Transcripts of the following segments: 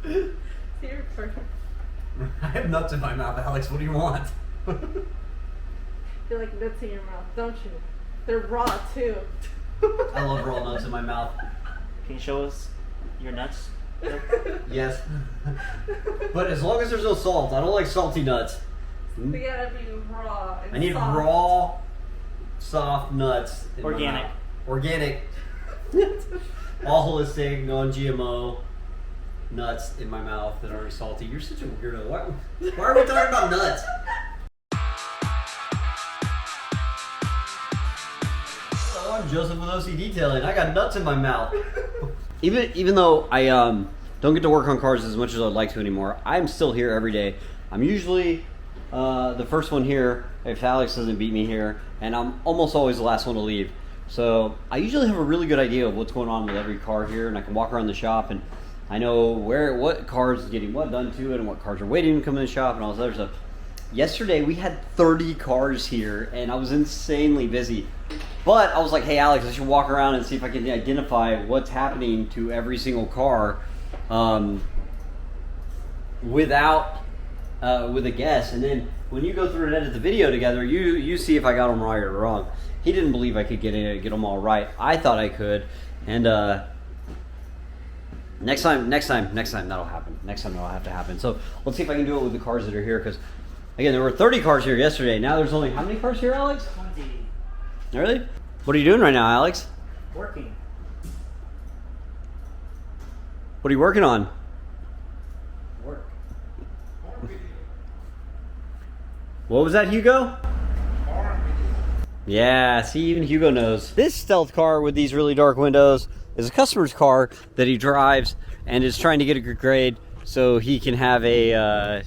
See your person. I have nuts in my mouth, Alex. What do you want? You like nuts in your mouth, don't you? They're raw too. I love raw nuts in my mouth. Can you show us your nuts? Yes. But as long as there's no salt, I don't like salty nuts. They gotta be raw and I need soft. raw, soft nuts. In Organic. My mouth. Organic. All holistic, non-GMO nuts in my mouth that aren't salty. You're such a weirdo. Why are we talking about nuts? Hello, I'm Joseph with OCDetailing. I got nuts in my mouth. Even though I don't get to work on cars as much as I'd like to anymore, I'm still here every day. I'm usually the first one here if Alex doesn't beat me here, and I'm almost always the last one to leave. So I usually have a really good idea of what's going on with every car here, and I can walk around the shop and I know what cars is getting what done to it and what cars are waiting to come in the shop and all this other stuff. Yesterday we had 30 cars here and I was insanely busy. But I was like, hey Alex, I should walk around and see if I can identify what's happening to every single car with a guess. And then when you go through and edit the video together, you see if I got them right or wrong. He didn't believe I could get them all right. I thought I could. And next time that'll happen. Next time that'll have to happen. So let's see if I can do it with the cars that are here. Because again, there were 30 cars here yesterday. Now there's only how many cars here, Alex? 20. Really? What are you doing right now, Alex? Working. What are you working on? Work. What was that, Hugo? Yeah, see, even Hugo knows. This stealth car with these really dark windows is a customer's car that he drives and is trying to get a good grade so he can have a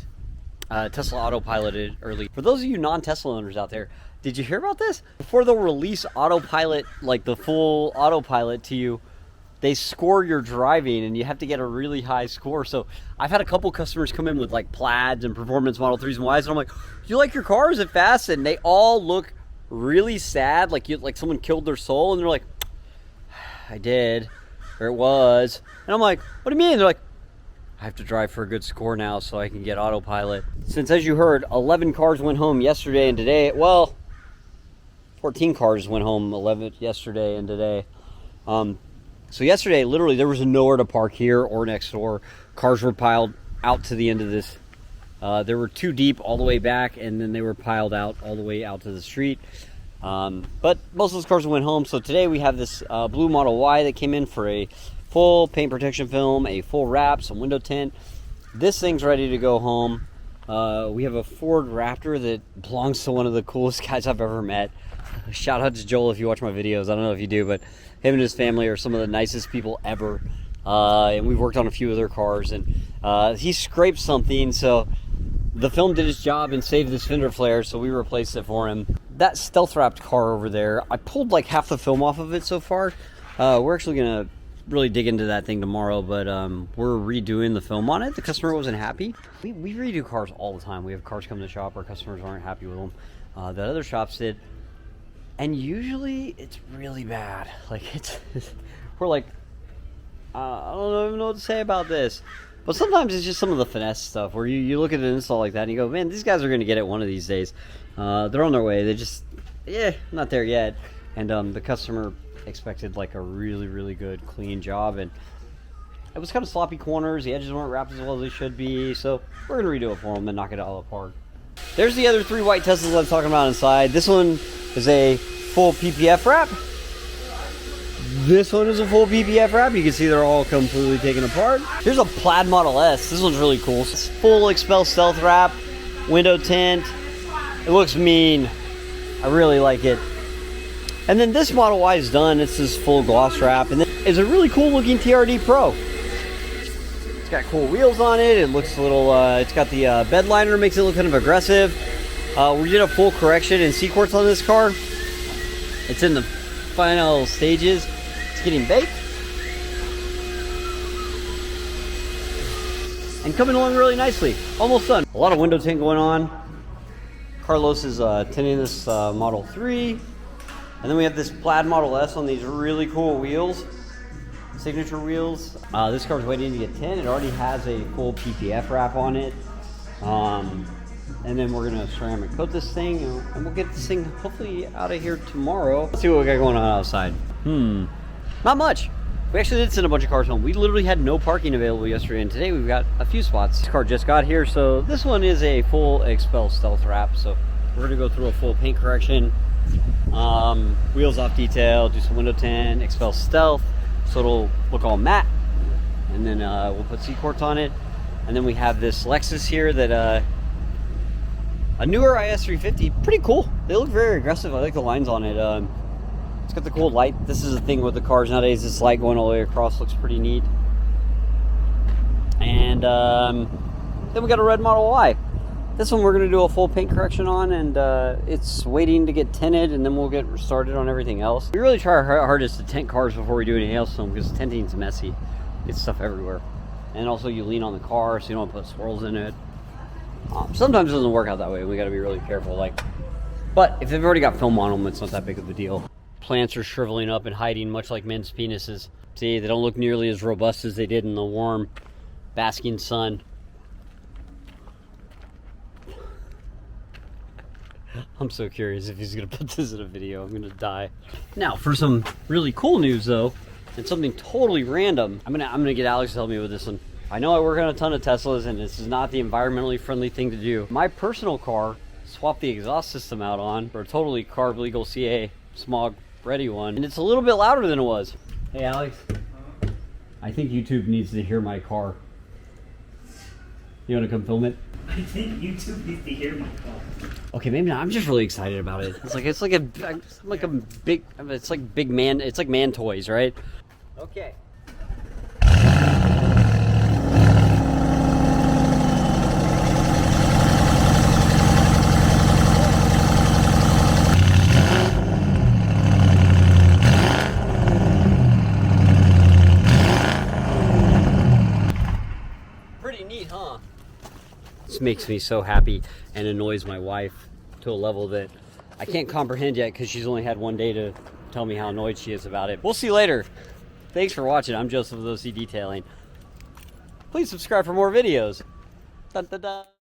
Tesla autopiloted early. For those of you non-Tesla owners out there, did you hear about this? Before they'll release autopilot, like the full autopilot to you, they score your driving and you have to get a really high score. So I've had a couple customers come in with like Plaids and performance Model 3s and Ys, and I'm like, do you like your car? Is it fast? And they all look really sad, like someone killed their soul, and they're like, I did, or it was. And I'm like, what do you mean? They're like, I have to drive for a good score now so I can get autopilot. Since, as you heard, 11 cars went home yesterday and today. Well, 14 cars went home, 11 yesterday and today. So yesterday, literally, there was nowhere to park here or next door. Cars were piled out to the end of this. There were two deep all the way back, and then they were piled out all the way out to the street. But most of those cars went home. So today we have this blue Model Y that came in for a full paint protection film, a full wrap, some window tint. This thing's ready to go home. We have a Ford Raptor that belongs to one of the coolest guys I've ever met. Shout out to Joel if you watch my videos. I don't know if you do, but him and his family are some of the nicest people ever. And we've worked on a few of their cars, and he scraped something, so the film did its job and saved this fender flare, so we replaced it for him. That stealth wrapped car over there, I pulled like half the film off of it so far. We're actually gonna really dig into that thing tomorrow, but we're redoing the film on it. The customer wasn't happy. We redo cars all the time. We have cars come to the shop, our customers aren't happy with them. That other shops did. And usually it's really bad. Like we're like, I don't even know what to say about this. But sometimes it's just some of the finesse stuff where you look at an install like that and you go, man, these guys are going to get it one of these days. They're on their way. They just, not there yet. And the customer expected like a really, really good, clean job. And it was kind of sloppy corners. The edges weren't wrapped as well as they should be. So we're going to redo it for them and knock it all apart. There's the other three white Teslas I was talking about inside. This one is a full PPF wrap. This one is a full PPF wrap. You can see they're all completely taken apart. Here's a Plaid Model S. This one's really cool. It's full XPEL stealth wrap, window tint. It looks mean. I really like it. And then this Model Y is done. It's this full gloss wrap. And then it's a really cool looking TRD Pro. It's got cool wheels on it. It looks a little, it's got the bed liner, makes it look kind of aggressive. We did a full correction in CQuartz on this car. It's in the final stages. It's getting baked. And coming along really nicely. Almost done. A lot of window tint going on. Carlos is tinting this Model 3. And then we have this Plaid Model S on these really cool wheels. signature wheels. This car's waiting to get tint. It already has a full PPF wrap on it. And then we're gonna ceramic coat this thing, and we'll get this thing hopefully out of here tomorrow. Let's see what we got going on outside. Not much. We actually did send a bunch of cars home. We literally had no parking available yesterday, and today we've got a few spots. This car just got here, so this one is a full XPEL stealth wrap. So we're gonna go through a full paint correction, wheels off detail, do some window tint, XPEL stealth, so it'll look all matte. And then we'll put CQuartz on it. And then we have this Lexus here that a newer IS350, pretty cool. They look very aggressive. I like the lines on it. It's got the cool light. This is the thing with the cars nowadays. This light going all the way across looks pretty neat. And then we got a red Model Y. This one we're going to do a full paint correction on, and it's waiting to get tinted, and then we'll get started on everything else. We really try our hardest to tint cars before we do any hailstorm, because tinting's messy. It's stuff everywhere. And also you lean on the car so you don't put swirls in it. Sometimes it doesn't work out that way. We got to be really careful. But if they've already got film on them, it's not that big of a deal. Plants are shriveling up and hiding, much like men's penises. See, they don't look nearly as robust as they did in the warm, basking sun. I'm so curious if he's gonna put this in a video. I'm gonna die. Now, for some really cool news, though, and something totally random, I'm gonna get Alex to help me with this one. I know I work on a ton of Teslas, and this is not the environmentally friendly thing to do. My personal car swapped the exhaust system out on for a totally carb legal CA smog ready one, and it's a little bit louder than it was. Hey Alex, I think YouTube needs to hear my car. You want to come film it? I think YouTube needs to hear my call. Okay, maybe not. I'm just really excited about it. It's like big man. It's like man toys, right? Okay. Pretty neat, huh? This makes me so happy and annoys my wife to a level that I can't comprehend yet, because she's only had one day to tell me how annoyed she is about it. We'll see you later. Thanks for watching. I'm Joseph with OCDetailing. Please subscribe for more videos. Dun, dun, dun.